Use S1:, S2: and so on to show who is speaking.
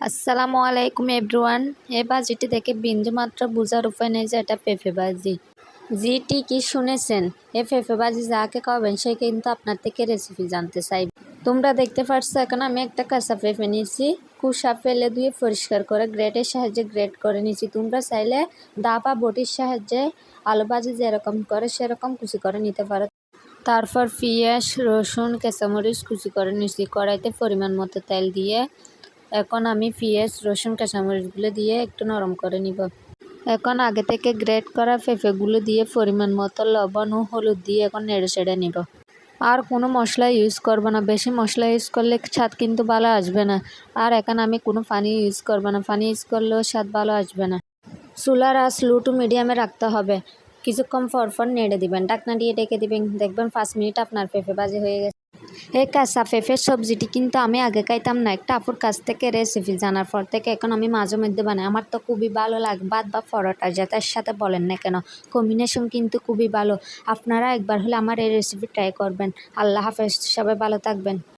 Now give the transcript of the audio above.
S1: আসসালামু আলাইকুম এভরিওয়ান। এই ভাজিটি দেখে বিন্দুমাত্র বোঝার উপায় নেই যে এটা পেঁপে ভাজি। জি ঠিকই শুনেছেন, এই পেঁপে ভাজি যাকে খাওয়াবেন সে কিন্তু আপনার থেকে রেসিপি জানতে চাইবে। তোমরা দেখতে পাচ্ছ এখন আমি একটা কাঁচা পেঁপে নিয়েছি, খোসা ফেলে ধুয়ে পরিষ্কার করে গ্রেটের সাহায্যে গ্রেট করে নিয়েছি। তোমরা চাইলে দা বা বটির সাহায্যে আলু ভাজি যেরকম করে সেরকম কুচি করে নিতে পারো। তারপর পেঁয়াজ, রসুন, কাঁচামরিচ কুচি করে নিয়েছি। কড়াইতে পরিমাণ মতো তেল দিয়ে এখন আমি পেঁয়াজ, রসুন, কাঁচামরিচগুলো দিয়ে একটু নরম করে নিব। এখন আগে থেকে গ্রেট করা পেঁপেগুলো দিয়ে পরিমাণ মতো লবণ ও হলুদ দিয়ে এখন নেড়ে চেড়ে নিব। আর কোনো মশলা ইউজ করব না, বেশি মশলা ইউজ করলে স্বাদ কিন্তু ভালো আসবে না। আর এখন আমি কোনো পানি ইউজ করব না, পানি ইউজ করলেও স্বাদ ভালো আসবে না। চুলার আঁচ লো টু মিডিয়ামে রাখতে হবে। কিছুক্ষণ পর পর নেড়ে দিবেন, ঢাকনা দিয়ে ডেকে দিবেন, দেখবেন 5 মিনিট আপনার পেঁপে ভাজি হয়ে গেছে। এই কাঁচা পেঁপের সবজিটি কিন্তু আমি আগে খাইতাম না, একটা আপুর কাছ থেকে রেসিপি জানার পর থেকে এখন আমি মাঝে মধ্যে বানাই। আমার তো খুবই ভালো লাগে, ভাত বা পরোটা যেটার সাথে বলেন না কেন, কম্বিনেশন কিন্তু খুবই ভালো। আপনারা একবার হলে আমার এই রেসিপি ট্রাই করবেন। আল্লাহ হাফেজ, সবাই ভালো থাকবেন।